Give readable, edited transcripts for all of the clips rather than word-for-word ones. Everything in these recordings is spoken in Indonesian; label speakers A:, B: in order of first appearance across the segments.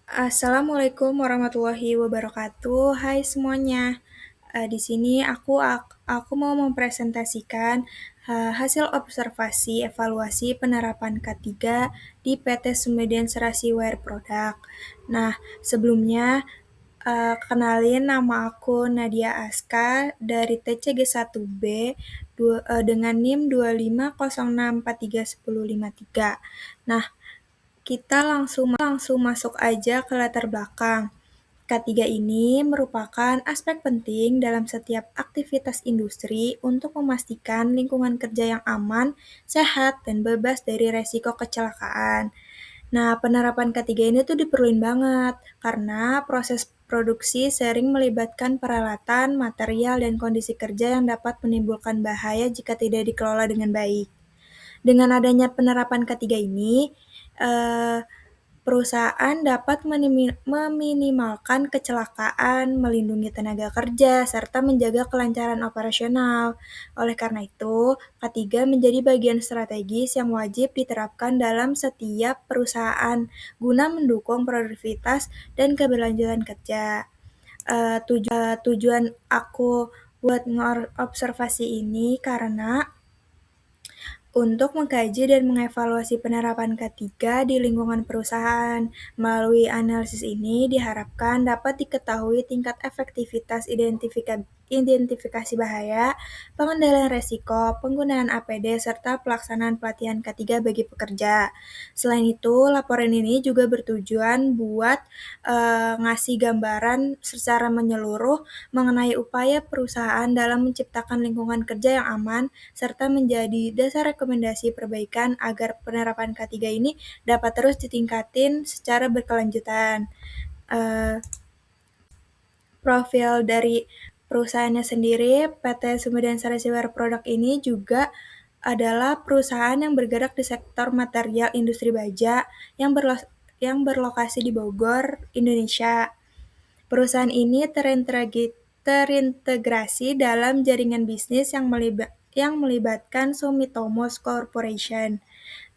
A: Assalamualaikum warahmatullahi wabarakatuh. Hai semuanya. Di sini aku mau mempresentasikan hasil observasi evaluasi penerapan K3 di PT Sumedang Serasi Wire Product. Nah, sebelumnya kenalin nama aku Nadia Aska dari TCG 1B dengan NIM 2506431053. Nah, kita langsung masuk aja ke latar belakang. K3 ini merupakan aspek penting dalam setiap aktivitas industri untuk memastikan lingkungan kerja yang aman, sehat, dan bebas dari resiko kecelakaan. Nah, penerapan K3 ini tuh diperluin banget karena proses produksi sering melibatkan peralatan, material, dan kondisi kerja yang dapat menimbulkan bahaya jika tidak dikelola dengan baik. Dengan adanya penerapan K3 ini, eh, perusahaan dapat meminimalkan kecelakaan, melindungi tenaga kerja, serta menjaga kelancaran operasional. Oleh karena itu, K3 menjadi bagian strategis yang wajib diterapkan dalam setiap perusahaan guna mendukung produktivitas dan keberlanjutan kerja. Tujuan aku buat observasi ini karena untuk mengkaji dan mengevaluasi penerapan K3 di lingkungan perusahaan. Melalui analisis ini diharapkan dapat diketahui tingkat efektivitas identifikasi bahaya, pengendalian resiko, penggunaan APD, serta pelaksanaan pelatihan K3 bagi pekerja. Selain itu, laporan ini juga bertujuan buat ngasih gambaran secara menyeluruh mengenai upaya perusahaan dalam menciptakan lingkungan kerja yang aman, serta menjadi dasar rekomendasi perbaikan agar penerapan K3 ini dapat terus ditingkatin secara berkelanjutan. Profil dari perusahaannya sendiri, PT Sumedang Serasi Wire Product ini juga adalah perusahaan yang bergerak di sektor material industri baja yang berlokasi di Bogor, Indonesia. Perusahaan ini terintegrasi dalam jaringan bisnis yang melibatkan Sumitomo Corporation,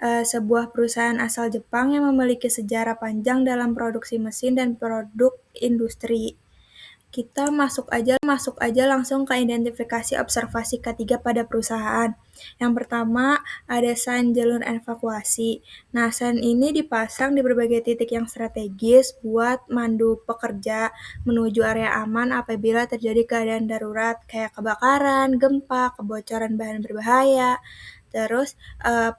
A: sebuah perusahaan asal Jepang yang memiliki sejarah panjang dalam produksi mesin dan produk industri. Kita masuk aja langsung ke identifikasi observasi K3 pada perusahaan. Yang pertama, ada sign jalur evakuasi. Nah, sign ini dipasang di berbagai titik yang strategis buat mandu pekerja menuju area aman apabila terjadi keadaan darurat kayak kebakaran, gempa, kebocoran bahan berbahaya. Terus,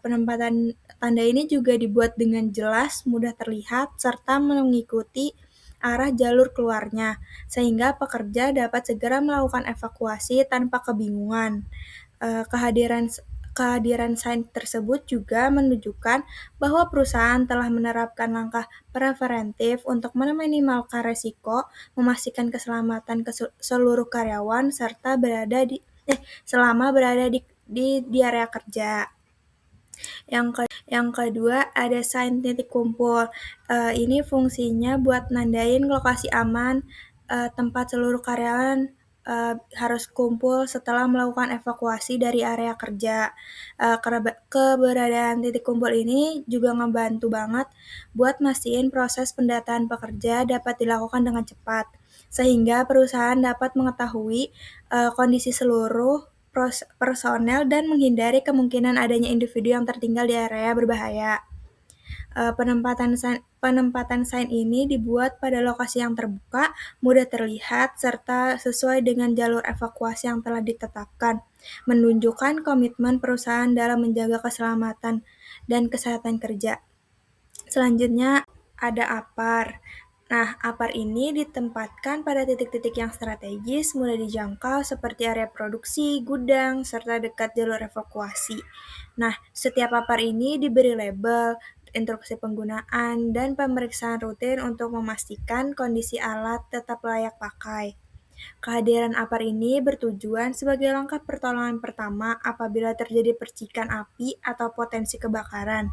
A: penempatan tanda ini juga dibuat dengan jelas, mudah terlihat, serta mengikuti arah jalur keluarnya, sehingga pekerja dapat segera melakukan evakuasi tanpa kebingungan. Kehadiran sign tersebut juga menunjukkan bahwa perusahaan telah menerapkan langkah preventif untuk meminimalkan resiko, memastikan keselamatan seluruh karyawan, serta selama berada di area kerja. Yang kedua ada sign titik kumpul. Ini fungsinya buat nandain lokasi aman tempat seluruh karyawan harus kumpul setelah melakukan evakuasi dari area kerja. Keberadaan titik kumpul ini juga ngebantu banget buat mastiin proses pendataan pekerja dapat dilakukan dengan cepat, sehingga perusahaan dapat mengetahui kondisi seluruh personel dan menghindari kemungkinan adanya individu yang tertinggal di area berbahaya. Penempatan sign ini dibuat pada lokasi yang terbuka, mudah terlihat, serta sesuai dengan jalur evakuasi yang telah ditetapkan, menunjukkan komitmen perusahaan dalam menjaga keselamatan dan kesehatan kerja. Selanjutnya ada APAR. Nah, APAR ini ditempatkan pada titik-titik yang strategis, mudah dijangkau seperti area produksi, gudang, serta dekat jalur evakuasi. Nah, setiap APAR ini diberi label, instruksi penggunaan, dan pemeriksaan rutin untuk memastikan kondisi alat tetap layak pakai. Kehadiran APAR ini bertujuan sebagai langkah pertolongan pertama apabila terjadi percikan api atau potensi kebakaran,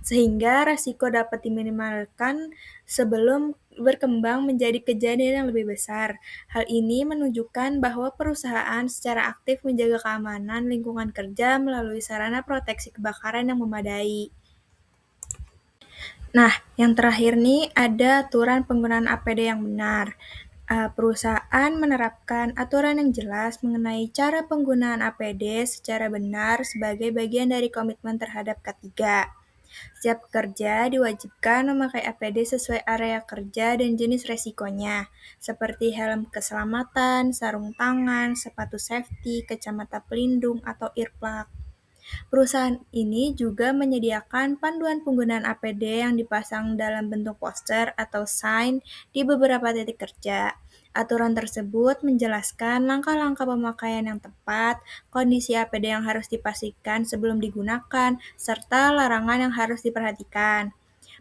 A: sehingga resiko dapat diminimalkan sebelum berkembang menjadi kejadian yang lebih besar. Hal ini menunjukkan bahwa perusahaan secara aktif menjaga keamanan lingkungan kerja melalui sarana proteksi kebakaran yang memadai. Nah, yang terakhir nih ada aturan penggunaan APD yang benar. Perusahaan menerapkan aturan yang jelas mengenai cara penggunaan APD secara benar sebagai bagian dari komitmen terhadap K3. Setiap pekerja diwajibkan memakai APD sesuai area kerja dan jenis resikonya, seperti helm keselamatan, sarung tangan, sepatu safety, kacamata pelindung, atau earplug. Perusahaan ini juga menyediakan panduan penggunaan APD yang dipasang dalam bentuk poster atau sign di beberapa titik kerja. Aturan tersebut menjelaskan langkah-langkah pemakaian yang tepat, kondisi APD yang harus dipastikan sebelum digunakan, serta larangan yang harus diperhatikan.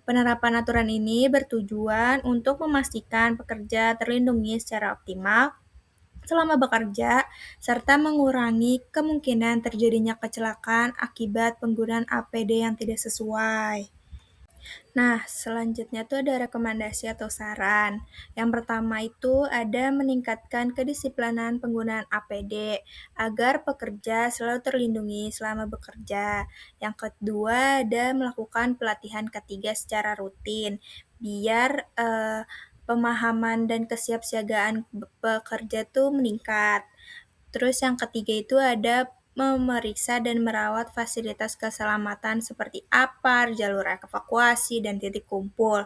A: Penerapan aturan ini bertujuan untuk memastikan pekerja terlindungi secara optimal selama bekerja, serta mengurangi kemungkinan terjadinya kecelakaan akibat penggunaan APD yang tidak sesuai. Nah, selanjutnya tuh ada rekomendasi atau saran. Yang pertama itu ada meningkatkan kedisiplinan penggunaan APD agar pekerja selalu terlindungi selama bekerja. Yang kedua ada melakukan pelatihan ketiga secara rutin biar pemahaman dan kesiapsiagaan pekerja tuh meningkat. Terus yang ketiga itu ada memeriksa dan merawat fasilitas keselamatan seperti APAR, jalur evakuasi, dan titik kumpul,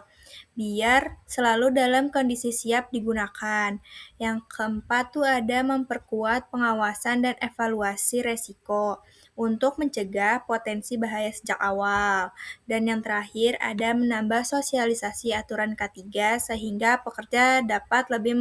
A: biar selalu dalam kondisi siap digunakan. Yang keempat tuh ada memperkuat pengawasan dan evaluasi resiko untuk mencegah potensi bahaya sejak awal. Dan yang terakhir ada menambah sosialisasi aturan K3 sehingga pekerja dapat lebih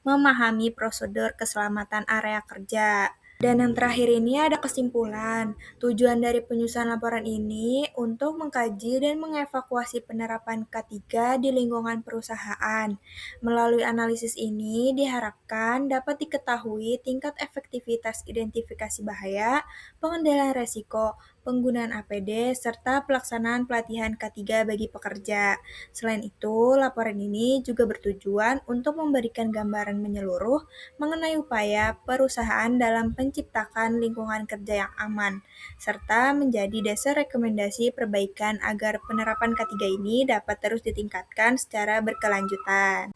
A: memahami prosedur keselamatan area kerja. Dan yang terakhir ini ada kesimpulan. Tujuan dari penyusunan laporan ini untuk mengkaji dan mengevakuasi penerapan K3 di lingkungan perusahaan. Melalui analisis ini diharapkan dapat diketahui tingkat efektivitas identifikasi bahaya, pengendalian resiko, penggunaan APD, serta pelaksanaan pelatihan K3 bagi pekerja. Selain itu, laporan ini juga bertujuan untuk memberikan gambaran menyeluruh mengenai upaya perusahaan dalam menciptakan lingkungan kerja yang aman, serta menjadi dasar rekomendasi perbaikan agar penerapan K3 ini dapat terus ditingkatkan secara berkelanjutan.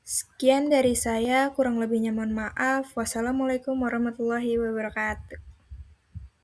A: Sekian dari saya, kurang lebihnya mohon maaf. Wassalamualaikum warahmatullahi wabarakatuh.